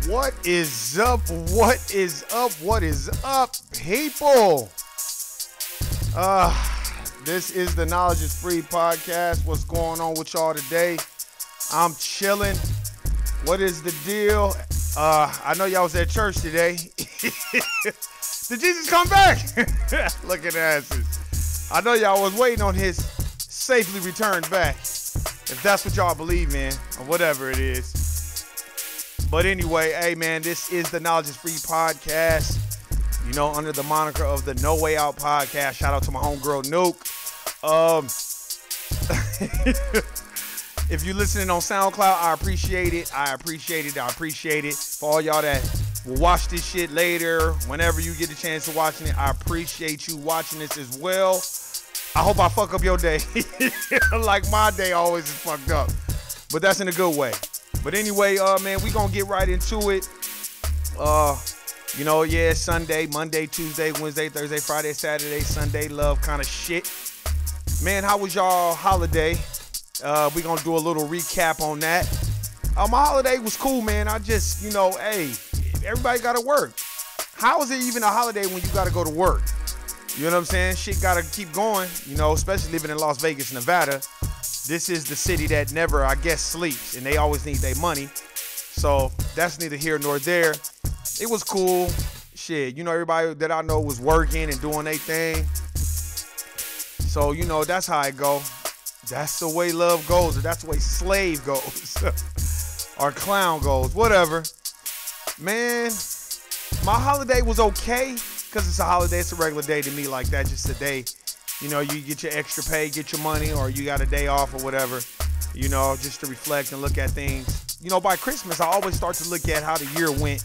What is up? What is up? What is up, people? This is the Knowledge is Free podcast. What's going on with y'all today? I'm chilling. What is the deal? I know y'all was at church today. Did Jesus come back? Look at asses. I know y'all was waiting on his safely returned back. If that's what y'all believe in, or whatever it is. But anyway, hey man, this is the Knowledge is Free podcast. You know, under the moniker of the No Way Out podcast. Shout out to my homegirl Nuke. If you're listening on SoundCloud, I appreciate it. I appreciate it. For all y'all that will watch this shit later, whenever you get a chance to watching it, I appreciate you watching this as well. I hope I fuck up your day. Like my day always is fucked up. But that's in a good way. But anyway, man, we gonna get right into it. You know, yeah, Sunday, Monday, Tuesday, Wednesday, Thursday, Friday, Saturday, Sunday, love kind of shit. Man, how was y'all holiday? We gonna do a little recap on that. My holiday was cool, man. I just, you know, hey, everybody gotta work. How is it even a holiday when you gotta go to work? You know what I'm saying? Shit gotta keep going, you know, especially living in Las Vegas, Nevada. This is the city that never, I guess, sleeps, and they always need their money. So that's neither here nor there. It was cool. Shit, you know, everybody that I know was working and doing their thing. So, you know, that's how it go. That's the way love goes, or that's the way slave goes. Or clown goes, whatever. Man, my holiday was okay, because it's a holiday. It's a regular day to me like that, just a day. You know, you get your extra pay, get your money, or you got a day off or whatever, you know, just to reflect and look at things. You know, by Christmas, I always start to look at how the year went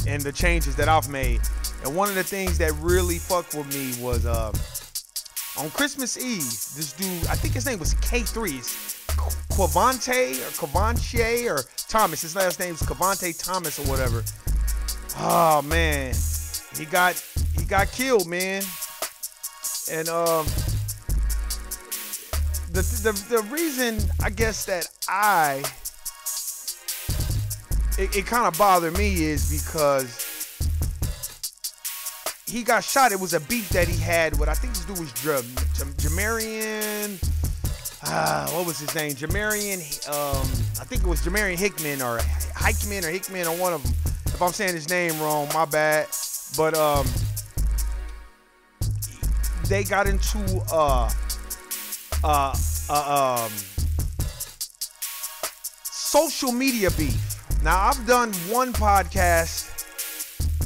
and the changes that I've made. And one of the things that really fucked with me was on Christmas Eve, this dude, I think his name was K3, it's Quavante or Thomas. His last name is Quavante Thomas or whatever. Oh, man, he got killed, man. And the reason, I guess, that it kind of bothered me is because he got shot. It was a beef that he had with, I think this dude was Jamarian, what was his name? Jamarian, I think it was Jamarian Hickman or Hickman or one of them. If I'm saying his name wrong, my bad. But they got into social media beef. Now, I've done one podcast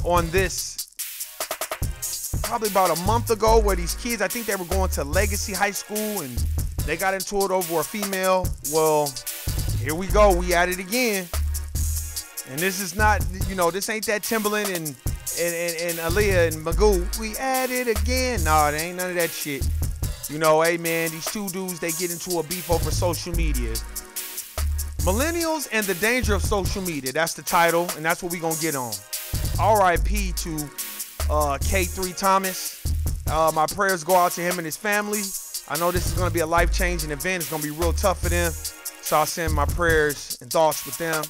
on this probably about a month ago where these kids, I think they were going to Legacy High School and they got into it over a female. Well, here we go. We at it again. And this is not, you know, this ain't that Timberland and Aaliyah and Magoo. We at it again. Nah, there ain't none of that shit. You know, hey man, these two dudes, they get into a beef over social media. Millennials and the danger of social media. That's the title, and that's what we gonna get on. R.I.P. to K3 Thomas. My prayers go out to him and his family. I know this is gonna be a life-changing event. It's gonna be real tough for them. So I send my prayers and thoughts with them.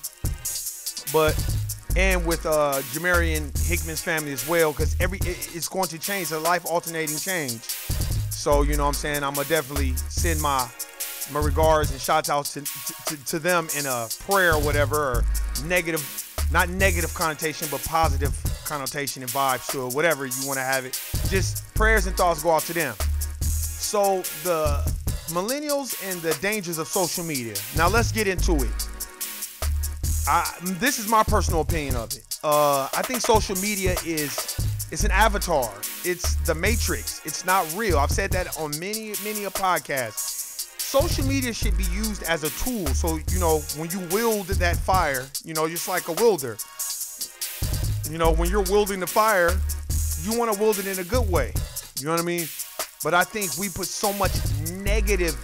And with Jamarian Hickman's family as well, because it's going to change, a life alternating change. So, you know what I'm saying, I'm gonna definitely send my regards and shout outs to them in a prayer or whatever, or negative, not negative connotation, but positive connotation and vibes to it, whatever you want to have it. Just prayers and thoughts go out to them. So the millennials and the dangers of social media. Now let's get into it. This is my personal opinion of it. I think social media it's an avatar. It's the Matrix. It's not real. I've said that on many a podcast. Social media should be used as a tool. So, you know, when you wield that fire, you know, just like a welder. You know, when you're wielding the fire, you want to wield it in a good way. You know what I mean? But I think we put so much negative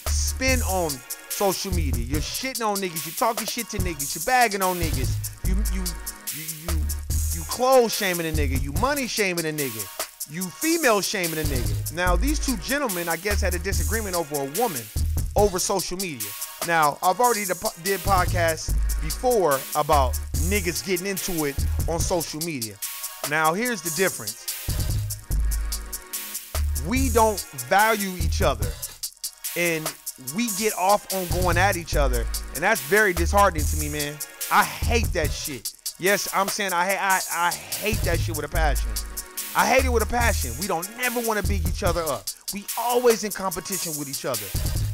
spin on social media. You're shitting on niggas. You're talking shit to niggas. You're bagging on niggas. You clothes shaming a nigga. You money shaming a nigga. You female shaming a nigga. Now, these two gentlemen, I guess, had a disagreement over a woman over social media. Now, I've already did podcasts before about niggas getting into it on social media. Now, here's the difference. We don't value each other, and we get off on going at each other, and that's very disheartening to me, man. I hate that shit. Yes, I'm saying I hate that shit with a passion. I hate it with a passion. We don't never want to big each other up. We always in competition with each other.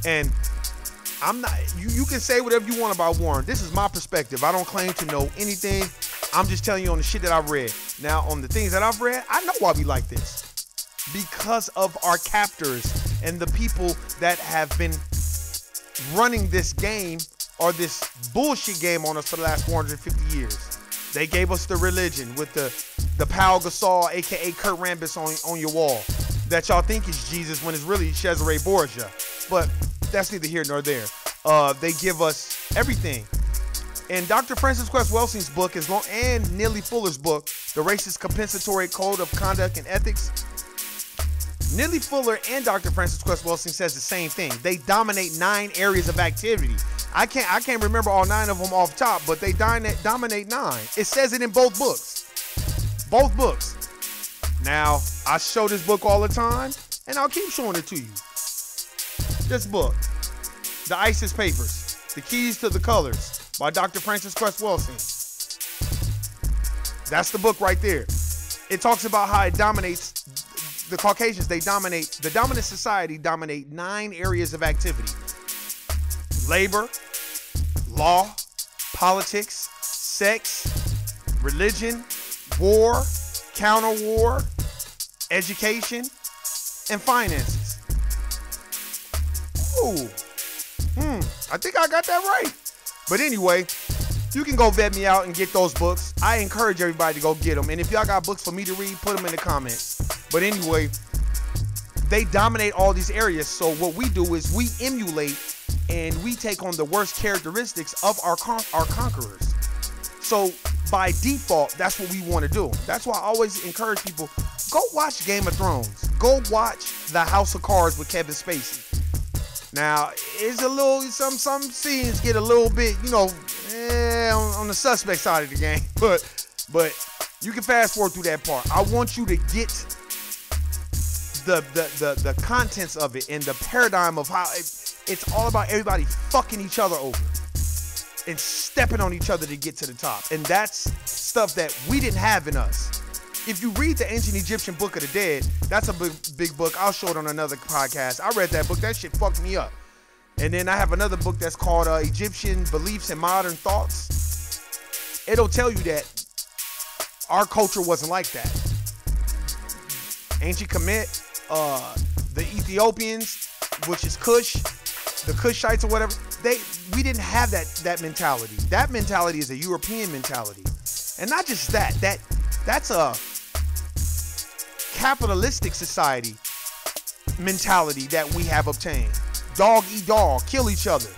And I'm not, you can say whatever you want about Warren. This is my perspective. I don't claim to know anything. I'm just telling you on the shit that I've read. Now, on the things that I've read, I know why we like this. Because of our captors and the people that have been running this game or this bullshit game on us for the last 450 years. They gave us the religion with the Pau Gasol, aka Kurt Rambis on your wall that y'all think is Jesus when it's really Cesare Borgia. But that's neither here nor there. They give us everything. In Dr. Francis Quest Welsing's book, and Neely Fuller's book, The Racist Compensatory Code of Conduct and Ethics, Neely Fuller and Dr. Francis Quest Welsing says the same thing. They dominate 9 areas of activity. I can't remember all 9 of them off top, but they dominate 9. It says it in both books. Both books. Now, I show this book all the time, and I'll keep showing it to you. This book, The ISIS Papers, The Keys to the Colors, by Dr. Francis Quest Welsing. That's the book right there. It talks about how it dominates the Caucasians. The dominant society dominate 9 areas of activity. Labor, law, politics, sex, religion, war, counter-war, education, and finances. Ooh, I think I got that right. But anyway, you can go vet me out and get those books. I encourage everybody to go get them. And if y'all got books for me to read, put them in the comments. But anyway, they dominate all these areas. So what we do is we emulate and we take on the worst characteristics of our conquerors. So by default, that's what we want to do. That's why I always encourage people, go watch Game of Thrones. Go watch The House of Cards with Kevin Spacey. Now, it's a little, some scenes get a little bit, on the suspect side of the game. But you can fast forward through that part. I want you to get the contents of it and the paradigm of how it's all about everybody fucking each other over and stepping on each other to get to the top. And that's stuff that we didn't have in us. If you read the Ancient Egyptian Book of the Dead, that's a big book. I'll show it on another podcast. I read that book. That shit fucked me up. And then I have another book that's called Egyptian Beliefs and Modern Thoughts. It'll tell you that our culture wasn't like that. Ancient Kemet, the Ethiopians, which is Kush, the Kushites or whatever, we didn't have that mentality. That mentality is a European mentality. And not just that, that's a capitalistic society mentality that we have obtained. Dog eat dog, kill each other.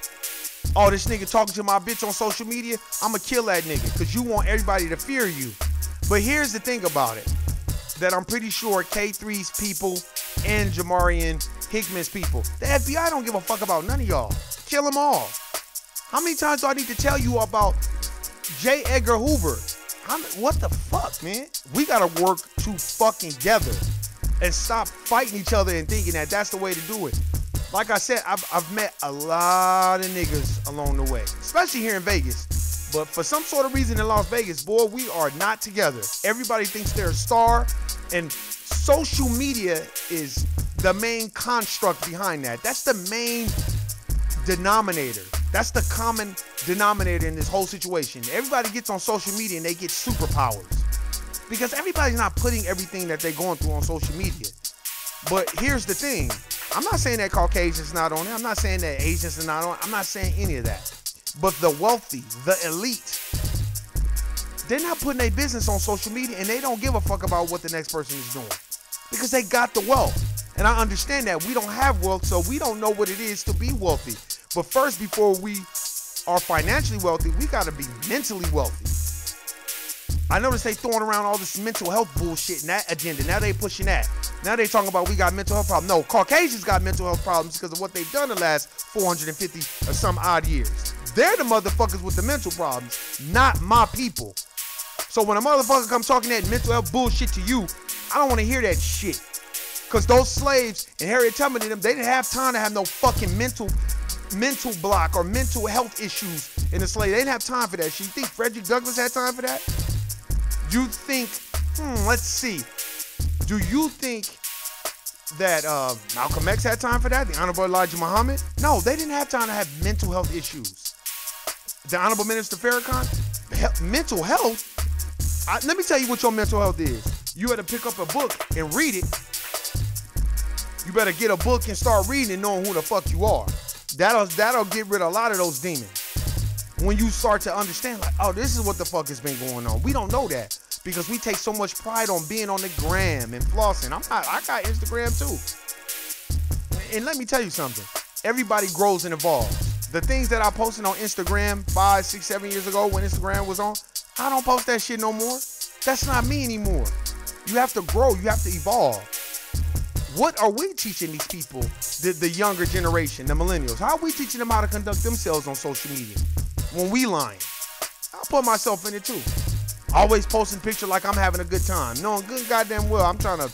Oh, this nigga talking to my bitch on social media, I'ma kill that nigga because you want everybody to fear you. But here's the thing about it, that I'm pretty sure K3's people and Jamarian Hickman's people, the FBI don't give a fuck about none of y'all. Kill them all. How many times do I need to tell you about J. Edgar Hoover? What the fuck, man? We gotta work to fucking together and stop fighting each other and thinking that that's the way to do it. Like I said, I've met a lot of niggas along the way, especially here in Vegas. But for some sort of reason in Las Vegas, boy, we are not together. Everybody thinks they're a star, and social media is the main construct behind that. That's the main denominator. That's the common denominator in this whole situation. Everybody gets on social media and they get superpowers because everybody's not putting everything that they're going through on social media. But here's the thing. I'm not saying that Caucasians not on it. I'm not saying that Asians are not on it. I'm not saying any of that. But the wealthy, the elite, they're not putting their business on social media and they don't give a fuck about what the next person is doing because they got the wealth. And I understand that we don't have wealth, so we don't know what it is to be wealthy. But first, before we are financially wealthy, we got to be mentally wealthy. I noticed they throwing around all this mental health bullshit in that agenda. Now they pushing that. Now they talking about we got mental health problems. No, Caucasians got mental health problems because of what they've done the last 450 or some odd years. They're the motherfuckers with the mental problems, not my people. So when a motherfucker comes talking that mental health bullshit to you, I don't want to hear that shit. Because those slaves and Harriet Tubman and them, they didn't have time to have no fucking mental block or mental health issues in the slave. They didn't have time for that shit. You think Frederick Douglass had time for that? You think, let's see. Do you think that Malcolm X had time for that? The Honorable Elijah Muhammad? No, they didn't have time to have mental health issues. The Honorable Minister Farrakhan? Mental health? Let me tell you what your mental health is. You had to pick up a book and read it. You better get a book and start reading and knowing who the fuck you are. That'll get rid of a lot of those demons. When you start to understand, like, oh, this is what the fuck has been going on. We don't know that because we take so much pride on being on the gram and flossing. I got Instagram too. And let me tell you something. Everybody grows and evolves. The things that I posted on Instagram 5, 6, 7 years ago when Instagram was on, I don't post that shit no more. That's not me anymore. You have to grow. You have to evolve. What are we teaching these people, the younger generation, the millennials? How are we teaching them how to conduct themselves on social media when we lying? I'll put myself in it too. Always posting picture like I'm having a good time. Knowing good goddamn well I'm trying to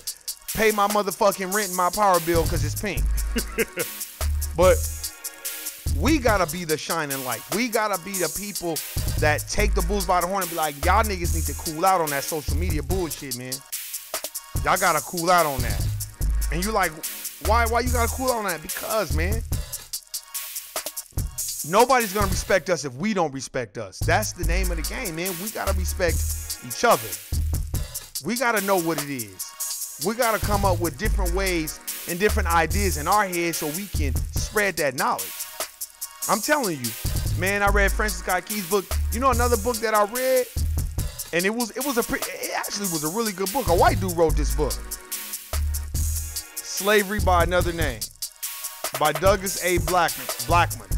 pay my motherfucking rent and my power bill because it's pink. But we gotta be the shining light. We gotta be the people that take the bulls by the horn and be like, y'all niggas need to cool out on that social media bullshit, man. Y'all gotta cool out on that. And you like, why you gotta cool out on that? Because, man, nobody's gonna respect us if we don't respect us. That's the name of the game, man. We gotta respect each other. We gotta know what it is. We gotta come up with different ways and different ideas in our heads so we can spread that knowledge. I'm telling you, man, I read Francis Scott Key's book. You know another book that I read? And it actually was a really good book. A white dude wrote this book. Slavery by Another Name by Douglas A. Blackman.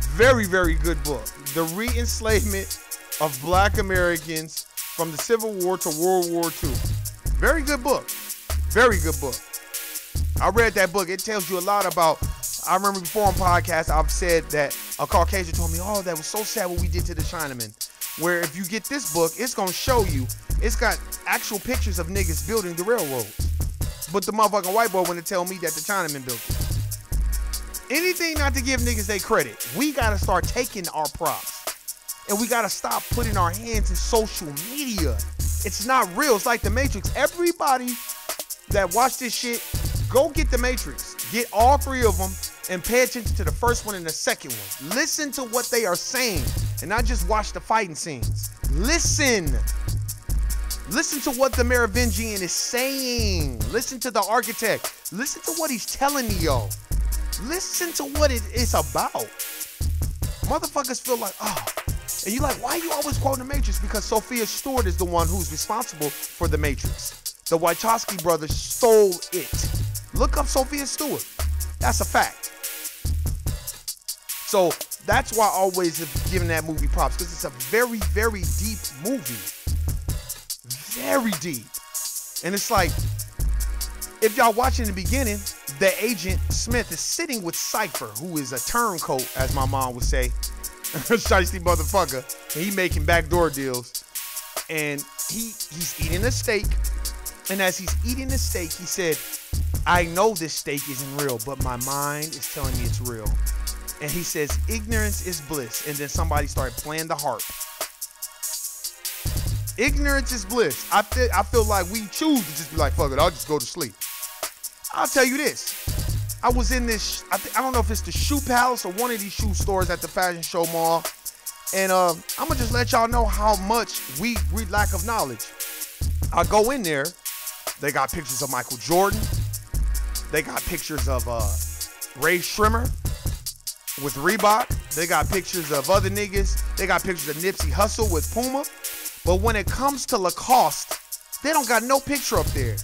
Very, very good book. The re-enslavement of black Americans from the Civil War to World War II. Very good book. Very good book. I read that book. It tells you a lot about, I remember before on podcasts, I've said that a Caucasian told me, oh, that was so sad what we did to the Chinamen. Where if you get this book, it's going to show you, it's got actual pictures of niggas building the railroads. But the motherfucking white boy want to tell me that the Chinamen built it. Anything not to give niggas their credit. We got to start taking our props. And we got to stop putting our hands in social media. It's not real. It's like the Matrix. Everybody that watch this shit, go get the Matrix. Get all three of them and pay attention to the first one and the second one. Listen to what they are saying and not just watch the fighting scenes. Listen. Listen to what the Merovingian is saying. Listen to the architect. Listen to what he's telling y'all. Listen to what it is about. Motherfuckers feel like, oh. And you're like, why are you always quoting the Matrix? Because Sophia Stewart is the one who's responsible for the Matrix. The Wachowski brothers stole it. Look up Sophia Stewart. That's a fact. So that's why I always have given that movie props, because it's a very, very deep movie. Very deep. And it's like, if y'all watching the beginning, the agent Smith is sitting with Cypher, who is a turncoat, as my mom would say. Shiesty motherfucker. And he making backdoor deals. And he's eating a steak. And as he's eating the steak, he said, I know this steak isn't real, but my mind is telling me it's real. And he says, ignorance is bliss. And then somebody started playing the harp. Ignorance is bliss. I feel like we choose to just be like, fuck it, I'll just go to sleep. I'll tell you this. I was in this, I don't know if it's the Shoe Palace or one of these shoe stores at the Fashion Show Mall. And I'm going to just let y'all know how much we lack of knowledge. I go in there. They got pictures of Michael Jordan. They got pictures of Ray Shrimmer with Reebok. They got pictures of other niggas. They got pictures of Nipsey Hussle with Puma. But when it comes to Lacoste, they don't got no picture up there.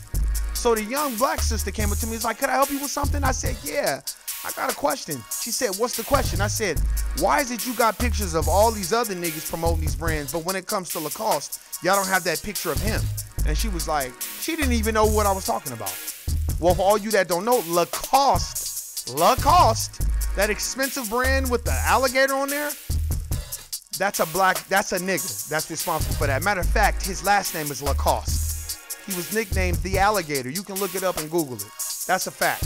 So the young black sister came up to me, was like, could I help you with something? I said, yeah, I got a question. She said, what's the question? I said, why is it you got pictures of all these other niggas promoting these brands, but when it comes to Lacoste, y'all don't have that picture of him? And she was like, she didn't even know what I was talking about. Well, for all you that don't know, Lacoste That expensive brand with the alligator on there, that's a nigga that's responsible for that. Matter of fact, his last name is Lacoste. He was nicknamed the alligator. You can look it up and Google it. That's a fact.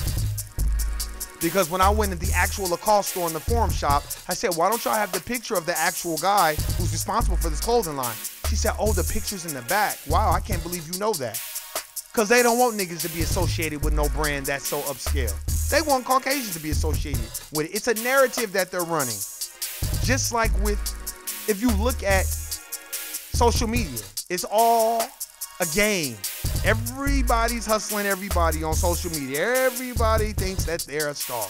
Because when I went to the actual Lacoste store in the forum shop, I said, why don't y'all have the picture of the actual guy who's responsible for this clothing line? She said, oh, the picture's in the back. Wow, I can't believe you know that. Because they don't want niggas to be associated with no brand that's so upscale. They want Caucasians to be associated with it. It's a narrative that they're running. Just like with, if you look at social media, it's all a game. Everybody's hustling everybody on social media. Everybody thinks that they're a star.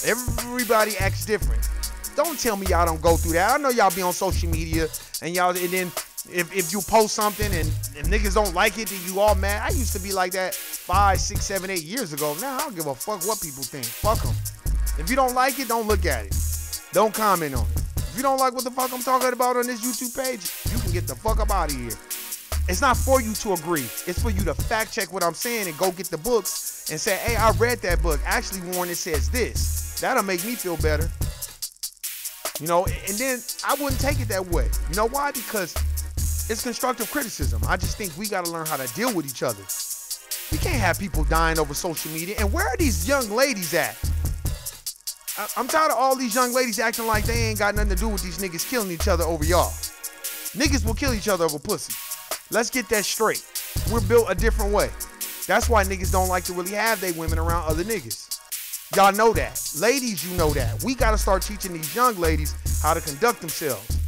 Everybody acts different. Don't tell me y'all don't go through that. I know y'all be on social media and then if you post something and niggas don't like it, then you all mad. I used to be like that 5, 6, 7, 8 years ago. Now I don't give a fuck what people think. Fuck them. If you don't like it, don't look at it. Don't comment on it. If you don't like what the fuck I'm talking about on this YouTube page, you can get the fuck up out of here. It's not for you to agree. It's for you to fact check what I'm saying and go get the books and say, hey, I read that book. Actually, Warren, it says this. That'll make me feel better. You know, and then I wouldn't take it that way. You know why? Because it's constructive criticism. I just think we got to learn how to deal with each other. We can't have people dying over social media. And where are these young ladies at? I'm tired of all these young ladies acting like they ain't got nothing to do with these niggas killing each other over y'all. Niggas will kill each other over pussy. Let's get that straight. We're built a different way. That's why niggas don't like to really have their women around other niggas. Y'all know that. Ladies, you know that. We got to start teaching these young ladies how to conduct themselves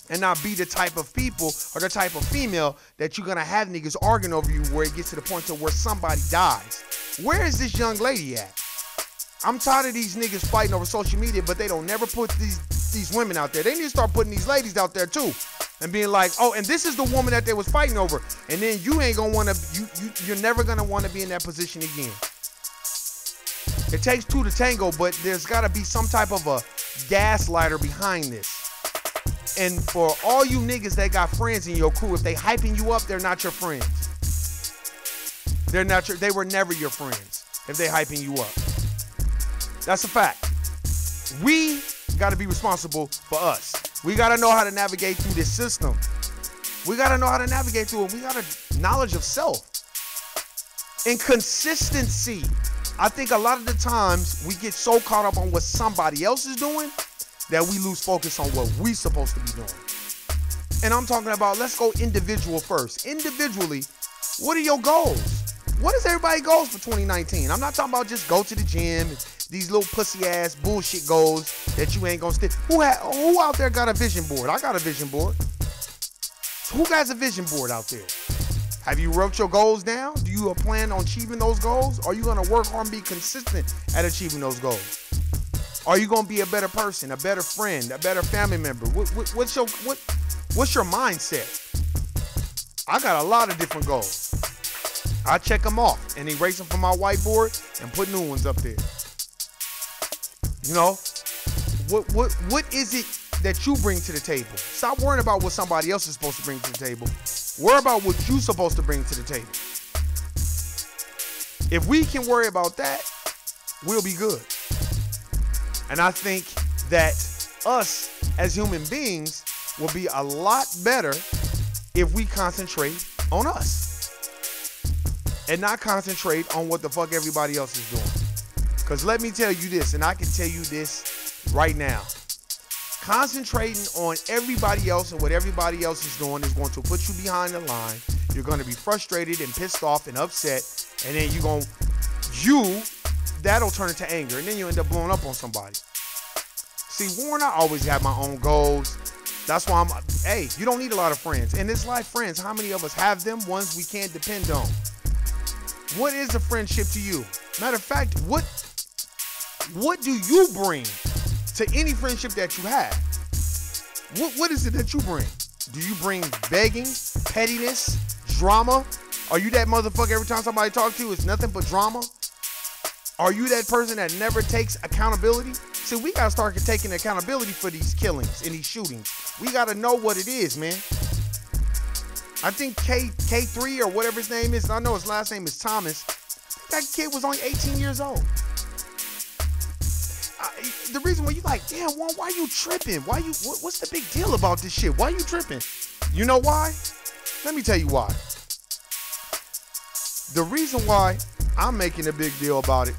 and not be the type of people or the type of female that you're going to have niggas arguing over you where it gets to the point to where somebody dies. Where is this young lady at? I'm tired of these niggas fighting over social media, but they don't never put these women out there. They need to start putting these ladies out there too. And being like, oh, and this is the woman that they was fighting over. And then you ain't gonna wanna, you're never gonna wanna be in that position again. It takes two to tango, but there's gotta be some type of a gaslighter behind this. And for all you niggas that got friends in your crew, if they hyping you up, they're not your friends. They were never your friends if they hyping you up. That's a fact. We gotta be responsible for us. We got to know how to navigate through this system. We got to know how to navigate through it. We got a knowledge of self. And consistency. I think a lot of the times we get so caught up on what somebody else is doing that we lose focus on what we're supposed to be doing. And I'm talking about, let's go individual first. Individually, what are your goals? What is everybody's goals for 2019? I'm not talking about just go to the gym, these little pussy ass bullshit goals that you ain't gonna stick. Who out there got a vision board? I got a vision board. Who got a vision board out there? Have you wrote your goals down? Do you plan on achieving those goals? Are you gonna work hard and be consistent at achieving those goals? Are you gonna be a better person, a better friend, a better family member? What's your mindset? I got a lot of different goals. I check them off and erase them from my whiteboard and put new ones up there. You know, what is it that you bring to the table? Stop worrying about what somebody else is supposed to bring to the table. Worry about what you're supposed to bring to the table. If we can worry about that, we'll be good. And I think that us as human beings will be a lot better if we concentrate on us and not concentrate on what the fuck everybody else is doing. Because let me tell you this, and I can tell you this right now. Concentrating on everybody else and what everybody else is doing is going to put you behind the line. You're going to be frustrated and pissed off and upset. And then that'll turn into anger. And then you end up blowing up on somebody. See, Warren, I always have my own goals. That's why hey, you don't need a lot of friends. In this life, friends, how many of us have them? Ones we can't depend on. What is a friendship to you? Matter of fact, what do you bring to any friendship that you have? What is it that you bring? Do you bring begging, pettiness, drama? Are you that motherfucker every time somebody talks to you, it's nothing but drama? Are you that person that never takes accountability? See, we gotta start taking accountability for these killings and these shootings. We gotta know what it is, man. I think K3 or whatever his name is, I know his last name is Thomas. That kid was only 18 years old. the reason why you like, damn, Juan, why you tripping? What's the big deal about this shit? Why you tripping? You know why? Let me tell you why. The reason why I'm making a big deal about it,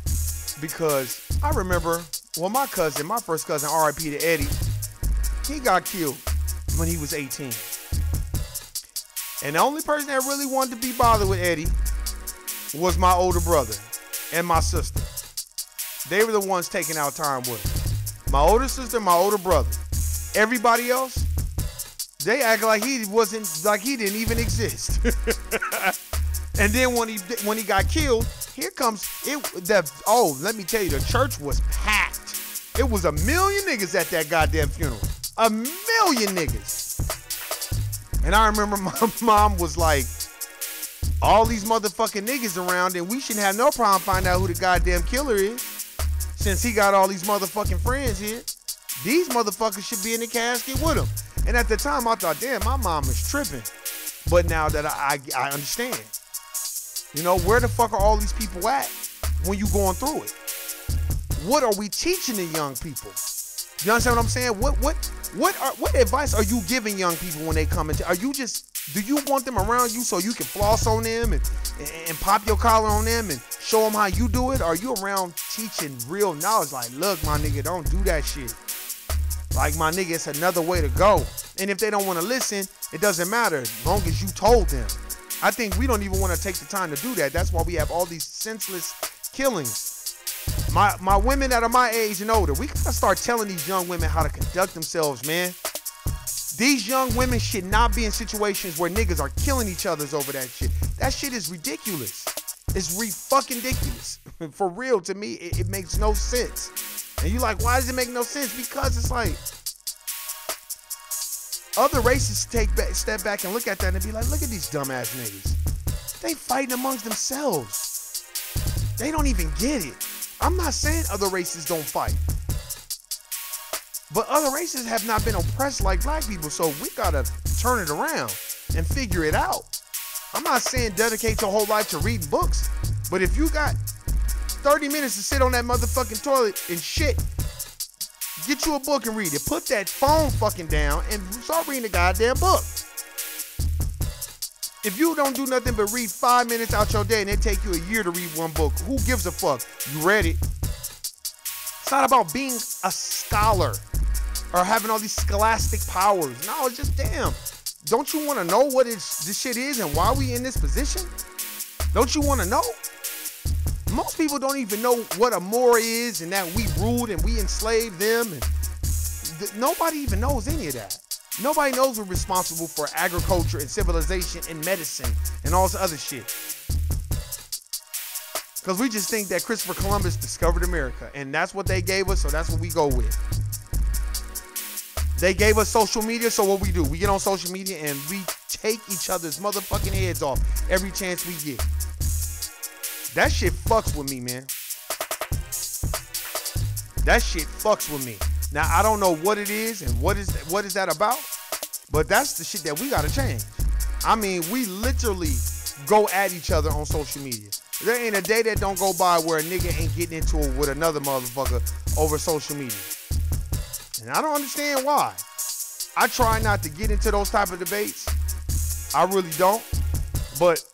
because I remember, well, my first cousin, R.I.P. to Eddie, he got killed when he was 18. And the only person that really wanted to be bothered with Eddie was my older brother and my sister. They were the ones taking out time with him. My older sister, my older brother. Everybody else, they act like he didn't even exist. And then when he got killed, here comes let me tell you, the church was packed. It was 1 million niggas at that goddamn funeral. 1 million niggas. And I remember my mom was like, all these motherfucking niggas around, and we shouldn't have no problem finding out who the goddamn killer is. Since he got all these motherfucking friends here, these motherfuckers should be in the casket with him. And at the time, I thought, damn, my mom is tripping. But now that I understand, you know, where the fuck are all these people at when you going through it? What are we teaching the young people? You understand what I'm saying? What advice are you giving young people when they come into? Do you want them around you so you can floss on them and pop your collar on them and show them how you do it? Or are you around teaching real knowledge? Like, look, my nigga, don't do that shit. Like, my nigga, it's another way to go. And if they don't want to listen, it doesn't matter as long as you told them. I think we don't even want to take the time to do that. That's why we have all these senseless killings. My women that are my age and older, we gotta start telling these young women how to conduct themselves, man. These young women should not be in situations where niggas are killing each other over that shit. That shit is ridiculous. It's fucking ridiculous. For real, to me, it makes no sense. And you like, why does it make no sense? Because it's like, other races step back and look at that and be like, look at these dumbass niggas. They fighting amongst themselves. They don't even get it. I'm not saying other races don't fight. But other races have not been oppressed like black people, so we gotta turn it around and figure it out. I'm not saying dedicate your whole life to reading books, but if you got 30 minutes to sit on that motherfucking toilet and shit, get you a book and read it. Put that phone fucking down and start reading the goddamn book. If you don't do nothing but read 5 minutes out your day and it take you a year to read one book, who gives a fuck? You read it. It's not about being a scholar or having all these scholastic powers. No, it's just, damn. Don't you want to know what this shit is and why we in this position? Don't you want to know? Most people don't even know what a Moor is and that we ruled and we enslaved them. And nobody even knows any of that. Nobody knows we're responsible for agriculture and civilization and medicine and all this other shit. Because we just think that Christopher Columbus discovered America and that's what they gave us, so that's what we go with. They gave us social media, so what we do? We get on social media and we take each other's motherfucking heads off every chance we get. That shit fucks with me, man. That shit fucks with me. Now, I don't know what it is and what is that about, but that's the shit that we gotta change. I mean, we literally go at each other on social media. There ain't a day that don't go by where a nigga ain't getting into it with another motherfucker over social media. And I don't understand why. I try not to get into those type of debates. I really don't. But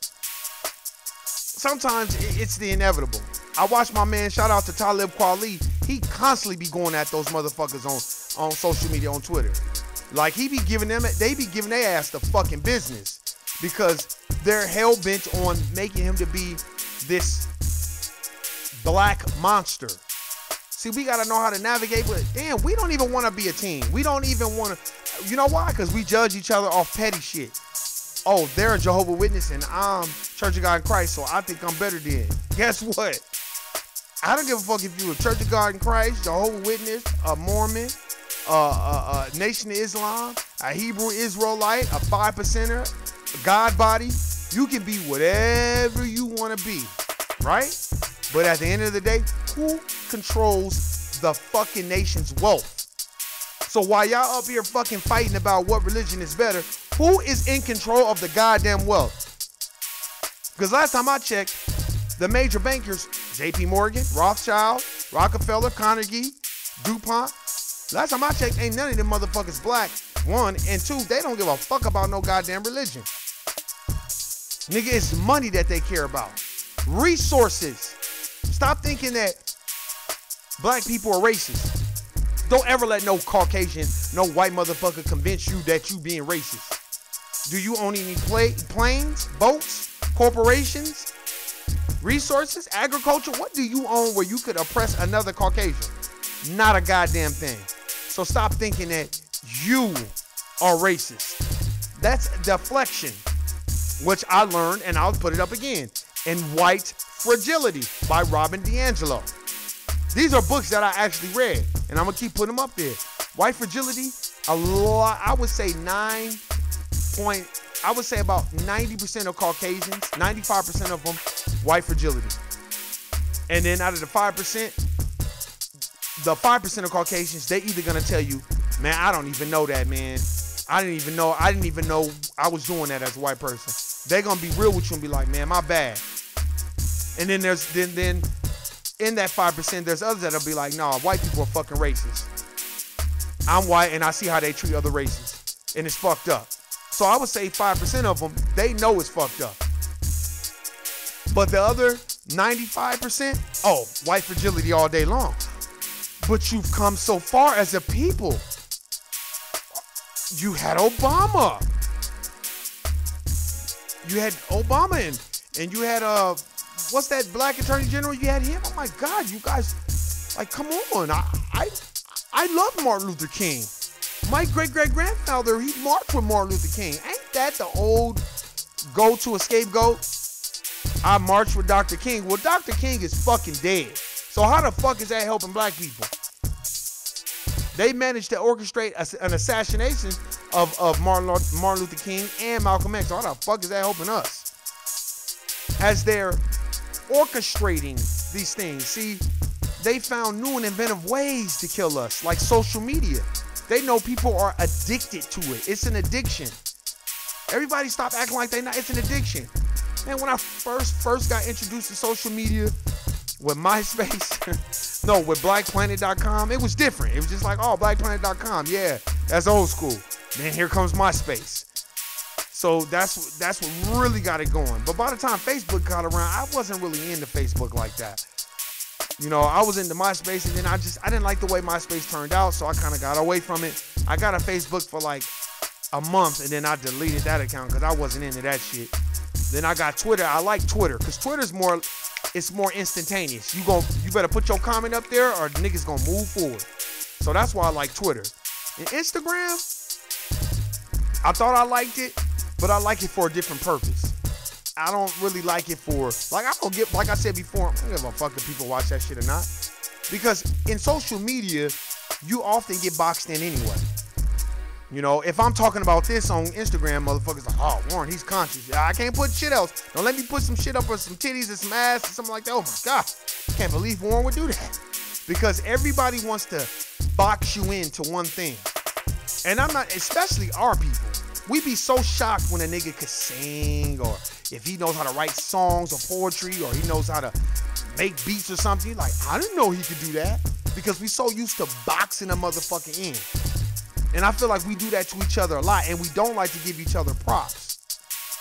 sometimes it's the inevitable. I watch my man, shout out to Talib Kweli. He constantly be going at those motherfuckers on social media, on Twitter. Like they be giving their ass the fucking business because they're hell-bent on making him to be this black monster. See, we got to know how to navigate, but damn, we don't even want to be a team. We don't even want to, you know why? Because we judge each other off petty shit. Oh, they're a Jehovah's Witness and I'm Church of God in Christ, so I think I'm better than. Guess what? I don't give a fuck if you a Church of God in Christ, Jehovah's Witness, a Mormon, a Nation of Islam, a Hebrew Israelite, a 5%er, a God body. You can be whatever you want to be, right? But at the end of the day, who controls the fucking nation's wealth? So while y'all up here fucking fighting about what religion is better, who is in control of the goddamn wealth? Because last time I checked, the major bankers, JP Morgan, Rothschild, Rockefeller, Carnegie, DuPont. Last time I checked, ain't none of them motherfuckers black. One, and two, they don't give a fuck about no goddamn religion. Nigga, it's money that they care about. Resources. Stop thinking that black people are racist. Don't ever let no Caucasian, no white motherfucker convince you that you being racist. Do you own any planes, boats, corporations, resources, agriculture? What do you own where you could oppress another Caucasian? Not a goddamn thing. So stop thinking that you are racist. That's deflection, which I learned, and I'll put it up again, in White Fragility by Robin DiAngelo. These are books that I actually read, and I'm gonna keep putting them up there. White Fragility, a lot, I would say about 90% of Caucasians, 95% of them, white fragility. And then out of the 5%, the 5% of Caucasians, they either gonna tell you, man, I don't even know that, man. I didn't even know I was doing that as a white person. They're gonna be real with you and be like, man, my bad. And then then in that 5%, there's others that'll be like, nah, white people are fucking racist. I'm white and I see how they treat other races, and it's fucked up. So I would say 5% of them, they know it's fucked up. But the other 95%, oh, white fragility all day long. But you've come so far as a people. You had Obama. You had Obama and you had, what's that black attorney general? You had him. Oh my God, you guys, like, come on. I love Martin Luther King. My great-great-grandfather, he marched with Martin Luther King. Ain't that the old go-to a scapegoat? I marched with Dr. King. Well, Dr. King is fucking dead. So how the fuck is that helping black people? They managed to orchestrate an assassination of Martin Luther King and Malcolm X. So how the fuck is that helping us? As they're orchestrating these things, see, they found new and inventive ways to kill us, like social media. They know people are addicted to it. It's an addiction. Everybody stop acting like they not. It's an addiction. Man, when I first got introduced to social media with MySpace, no, with BlackPlanet.com, it was different. It was just like, oh, BlackPlanet.com, yeah, that's old school. Then here comes MySpace. So that's what really got it going. But by the time Facebook got around, I wasn't really into Facebook like that. You know, I was into MySpace, and then I didn't like the way MySpace turned out, so I kind of got away from it. I got a Facebook for like a month, and then I deleted that account because I wasn't into that shit. Then I got Twitter. I like Twitter because Twitter's more instantaneous. You better put your comment up there or niggas gonna move forward. So that's why I like Twitter. And Instagram, I thought I liked it, but I like it for a different purpose. I don't really like it for, like, I don't get, like I said before, I don't give a fuck if people watch that shit or not. Because in social media, you often get boxed in anyway. You know, if I'm talking about this on Instagram, motherfuckers like, oh, Warren, he's conscious. I can't put shit else. Don't let me put some shit up or some titties or some ass or something like that. Oh my God, can't believe Warren would do that. Because everybody wants to box you into one thing. And I'm not, especially our people. We be so shocked when a nigga could sing, or if he knows how to write songs or poetry, or he knows how to make beats or something. Like, I didn't know he could do that, because we so used to boxing a motherfucker in. And I feel like we do that to each other a lot, and we don't like to give each other props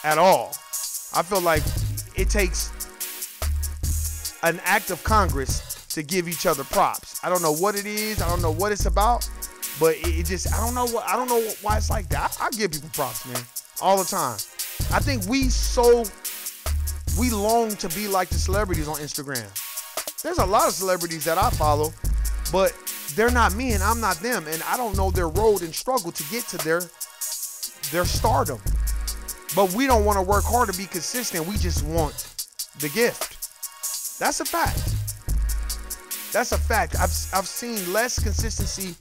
at all. I feel like it takes an act of Congress to give each other props. I don't know what it is. I don't know what it's about. But it just, I don't know why it's like that. I give people props, man, all the time. I think we long to be like the celebrities on Instagram. There's a lot of celebrities that I follow, but they're not me and I'm not them. And I don't know their road and struggle to get to their stardom. But we don't want to work hard to be consistent. We just want the gift. That's a fact. That's a fact. I've seen less consistency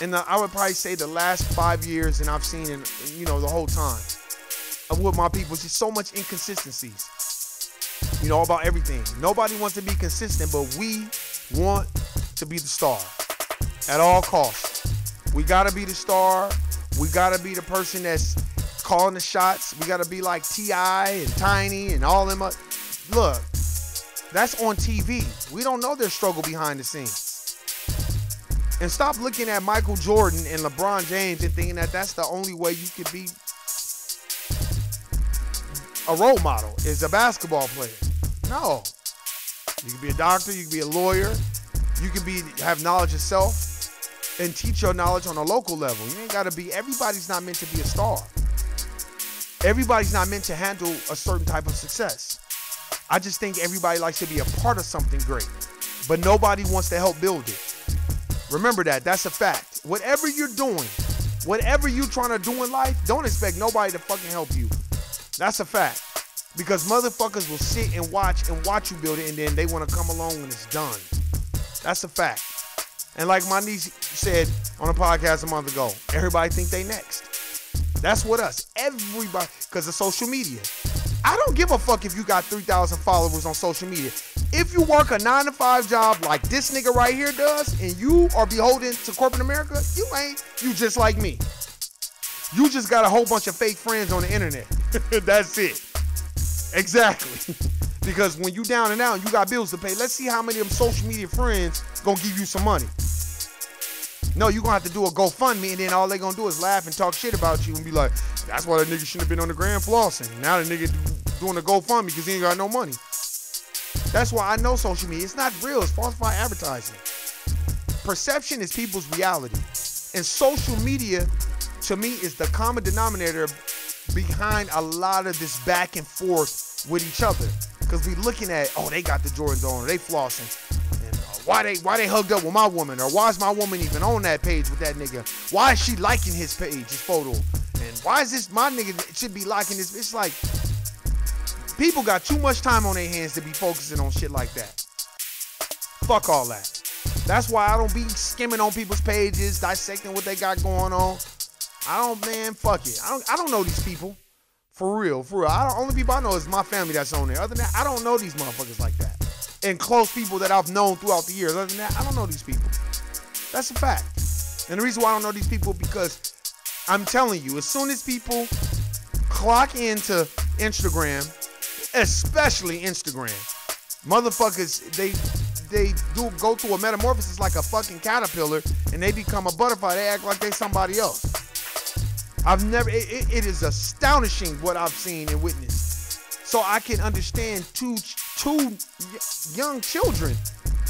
I would probably say the last 5 years than I've seen in, you know, the whole time. With my people, it's just so much inconsistencies, you know, about everything. Nobody wants to be consistent, but we want to be the star at all costs. We got to be the star. We got to be the person that's calling the shots. We got to be like T.I. and Tiny and all them. Look, that's on TV. We don't know their struggle behind the scenes. And stop looking at Michael Jordan and LeBron James and thinking that that's the only way you could be a role model, is a basketball player. No. You can be a doctor, you can be a lawyer, you can have knowledge of self and teach your knowledge on a local level. You ain't got to be, everybody's not meant to be a star. Everybody's not meant to handle a certain type of success. I just think everybody likes to be a part of something great, but nobody wants to help build it. Remember that. That's a fact. Whatever you're doing, whatever you're trying to do in life, don't expect nobody to fucking help you. That's a fact. Because motherfuckers will sit and watch you build it, and then they want to come along when it's done. That's a fact. And like my niece said on a podcast a month ago, everybody think they next. That's what us. Everybody, because of social media. I don't give a fuck if you got 3,000 followers on social media. If you work a 9-to-5 job like this nigga right here does, and you are beholden to corporate America, you ain't. You just like me. You just got a whole bunch of fake friends on the internet. That's it. Exactly. Because when you down and out, you got bills to pay. Let's see how many of them social media friends gonna give you some money. No, you're gonna have to do a GoFundMe, and then all they gonna do is laugh and talk shit about you and be like, that's why that nigga shouldn't have been on the gram flossing. Now the nigga doing a GoFundMe because he ain't got no money. That's why I know social media. It's not real. It's falsified advertising. Perception is people's reality. And social media, to me, is the common denominator behind a lot of this back and forth with each other. Because we looking at, oh, they got the Jordans on, or they flossing. And why they hugged up with my woman? Or why is my woman even on that page with that nigga? Why is she liking his page, his photo? And why is this my nigga should be liking this? It's like, people got too much time on their hands to be focusing on shit like that. Fuck all that. That's why I don't be skimming on people's pages, dissecting what they got going on. Fuck it. I don't know these people. For real. Only people I know is my family that's on there. Other than that, I don't know these motherfuckers like that. And close people that I've known throughout the years. Other than that, I don't know these people. That's a fact. And the reason why I don't know these people, because I'm telling you, as soon as people clock into Instagram, especially Instagram, motherfuckers, they do go through a metamorphosis like a fucking caterpillar, and they become a butterfly. They act like they somebody else. It is astonishing what I've seen and witnessed. So I can understand two young children,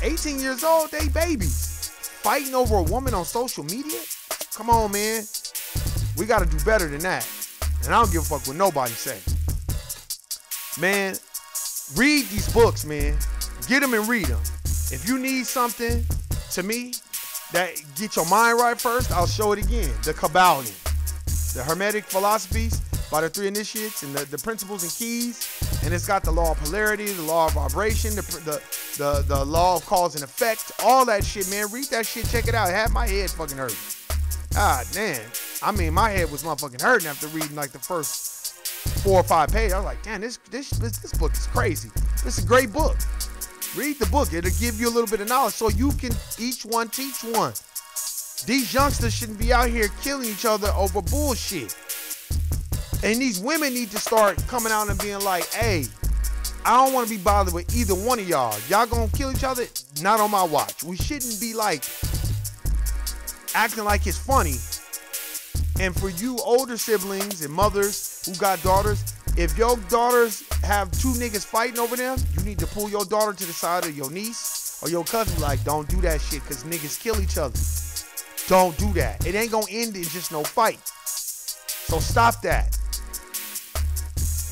18 years old, they babies, fighting over a woman on social media. Come on, man. We got to do better than that. And I don't give a fuck what nobody say. Man, read these books, man. Get them and read them. If you need something, to me, that get your mind right first, I'll show it again. The Kabbalion. The Hermetic philosophies by the 3 initiates and the principles and keys. And it's got the law of polarity, the law of vibration, the law of cause and effect, all that shit, man. Read that shit, check it out. It had my head fucking hurting. God damn. I mean, my head was motherfucking hurting after reading like the first 4 or 5 pages. I was like, damn, this book is crazy. This is a great book. Read the book. It'll give you a little bit of knowledge so you can each one teach one. These youngsters shouldn't be out here killing each other over bullshit. And these women need to start coming out and being like, hey, I don't want to be bothered with either one of y'all. Y'all gonna kill each other? Not on my watch. We shouldn't be like acting like it's funny. And for you older siblings and mothers who got daughters, if your daughters have 2 niggas fighting over them, you need to pull your daughter to the side of your niece or your cousin, like, don't do that shit, because niggas kill each other. Don't do that. It ain't gonna end in just no fight. So stop that.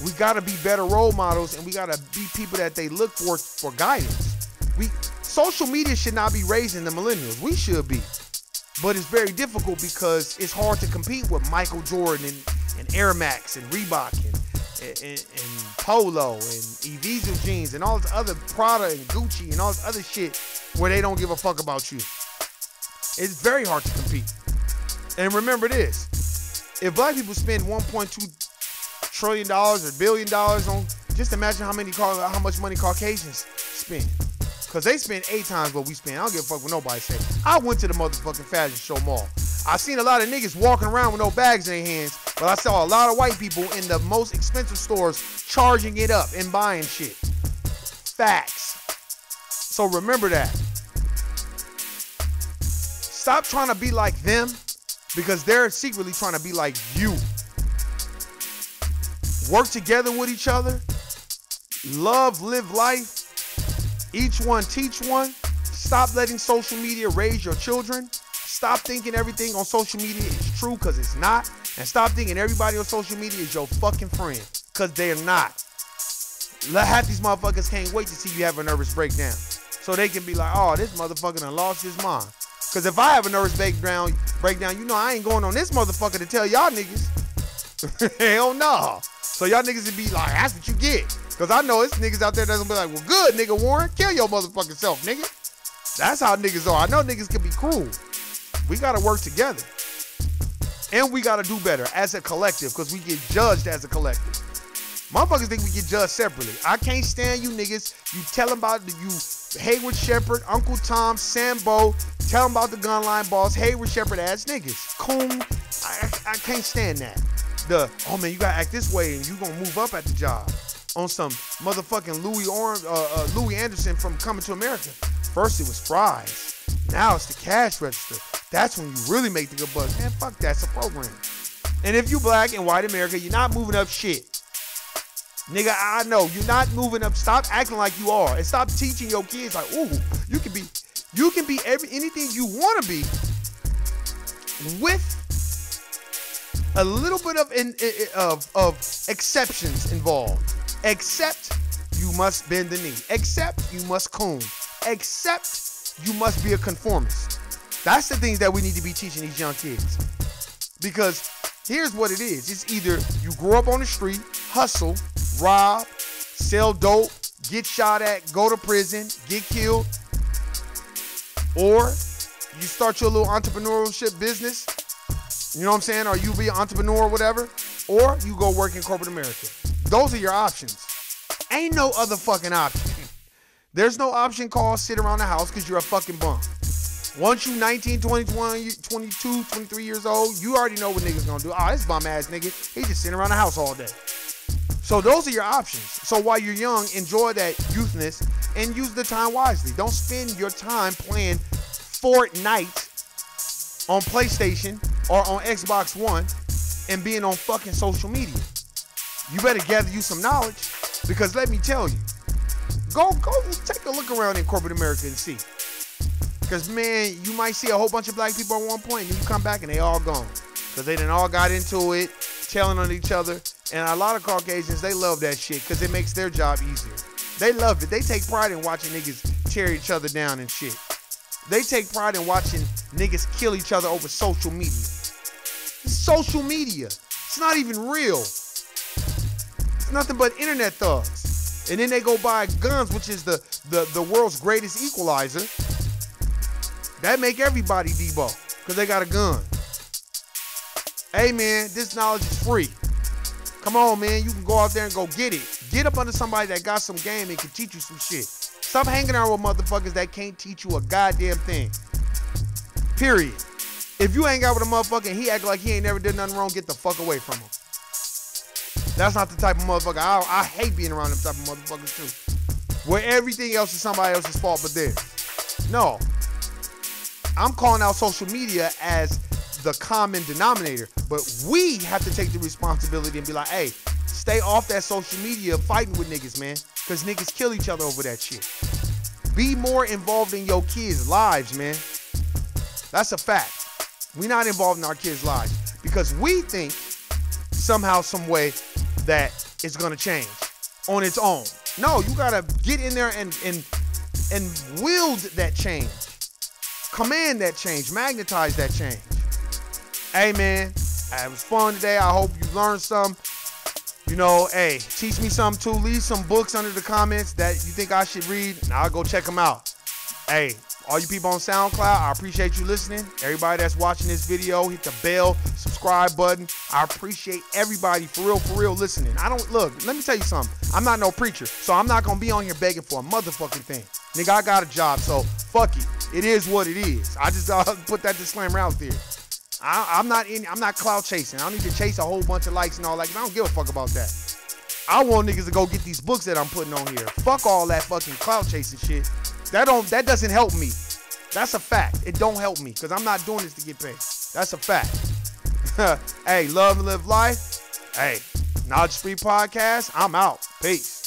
We gotta be better role models, and we gotta be people that they look for guidance. Social media should not be raising the millennials. We should be. But it's very difficult because it's hard to compete with Michael Jordan and Air Max and Reebok and Polo and Evisu jeans and all this other Prada and Gucci and all this other shit where they don't give a fuck about you. It's very hard to compete. And remember this, if black people spend $1.2 trillion or $1 billion on, just imagine how much money Caucasians spend. Because they spend 8 times what we spend. I don't give a fuck what nobody say. I went to the motherfucking fashion show mall. I seen a lot of niggas walking around with no bags in their hands, but I saw a lot of white people in the most expensive stores charging it up and buying shit. Facts. So remember that. Stop trying to be like them because they're secretly trying to be like you. Work together with each other. Love, live life. Each one teach one. Stop letting social media raise your children. Stop thinking everything on social media is true because it's not. And stop thinking everybody on social media is your fucking friend because they're not. Half these motherfuckers can't wait to see you have a nervous breakdown. So they can be like, oh, this motherfucker done lost his mind. Because if I have a nervous breakdown, you know I ain't going on this motherfucker to tell y'all niggas. Hell no. So y'all niggas would be like, that's what you get. Because I know it's niggas out there that's gonna be like, well, good, nigga Warren, kill your motherfucking self, nigga. That's how niggas are. I know niggas can be cruel. We gotta work together. And we gotta do better as a collective because we get judged as a collective. Motherfuckers think we get judged separately. I can't stand you niggas. You tell them about you Hayward Shepherd, Uncle Tom, Sambo, tell them about the gunline boss, Hayward Shepherd ass niggas. Coon, I can't stand that. Oh man, you gotta act this way and you gonna move up at the job. On some motherfucking Louis Anderson from Coming to America. First it was fries. Now it's the cash register. That's when you really make the good bucks. Man, fuck that's a program. And if you black and white America, you're not moving up shit. Nigga, I know you're not moving up. Stop acting like you are, and stop teaching your kids like, ooh, you can be anything you want to be, with a little bit of exceptions involved. Except you must bend the knee. Except you must coon. Except you must be a conformist. That's the things that we need to be teaching these young kids. Because here's what it is. It's either you grow up on the street, hustle, rob, sell dope, get shot at, go to prison, get killed, or you start your little entrepreneurship business, you know what I'm saying, or you be an entrepreneur or whatever, or you go work in corporate America. Those are your options. Ain't no other fucking option. There's no option called sit around the house because you're a fucking bum. Once you 19, 20, 22, 23 years old, you already know what niggas gonna do. Oh, this bum ass nigga, he just sitting around the house all day. So those are your options. So while you're young, enjoy that youthness and use the time wisely. Don't spend your time playing Fortnite on PlayStation or on Xbox One and being on fucking social media. You better gather you some knowledge because let me tell you, go take a look around in corporate America and see. Because, man, you might see a whole bunch of black people at one point, and then you come back and they all gone. Because they done all got into it, telling on each other. And a lot of Caucasians, they love that shit because it makes their job easier. They love it. They take pride in watching niggas tear each other down and shit. They take pride in watching niggas kill each other over social media. It's social media. It's not even real. It's nothing but internet thugs. And then they go buy guns, which is the world's greatest equalizer. That make everybody Debo because they got a gun. Hey, man, this knowledge is free. Come on, man. You can go out there and go get it. Get up under somebody that got some game and can teach you some shit. Stop hanging out with motherfuckers that can't teach you a goddamn thing. Period. If you hang out with a motherfucker and he act like he ain't never did nothing wrong, get the fuck away from him. That's not the type of motherfucker. I hate being around them type of motherfuckers too. Where everything else is somebody else's fault but theirs. No. I'm calling out social media as the common denominator, but we have to take the responsibility and be like, hey, stay off that social media fighting with niggas, man, because niggas kill each other over that shit. Be more involved in your kids' lives, man. That's a fact. We're not involved in our kids' lives because we think somehow, some way that it's gonna change on its own. No, you gotta get in there and wield that change. Command that change, magnetize that change. Hey, man, it was fun today. I hope you learned some. You know, hey, teach me something too. Leave some books under the comments that you think I should read, and I'll go check them out. Hey, all you people on SoundCloud, I appreciate you listening. Everybody that's watching this video, hit the bell, subscribe button. I appreciate everybody for real listening. Look, let me tell you something. I'm not no preacher, so I'm not going to be on here begging for a motherfucking thing. Nigga, I got a job, so fuck it. It is what it is. I just put that disclaimer out there. I'm not clout chasing. I don't need to chase a whole bunch of likes and all that. I don't give a fuck about that. I want niggas to go get these books that I'm putting on here. Fuck all that fucking clout chasing shit. That doesn't help me. That's a fact. It don't help me because I'm not doing this to get paid. That's a fact. Hey, love and live life. Hey, Knowledge Free Podcast. I'm out. Peace.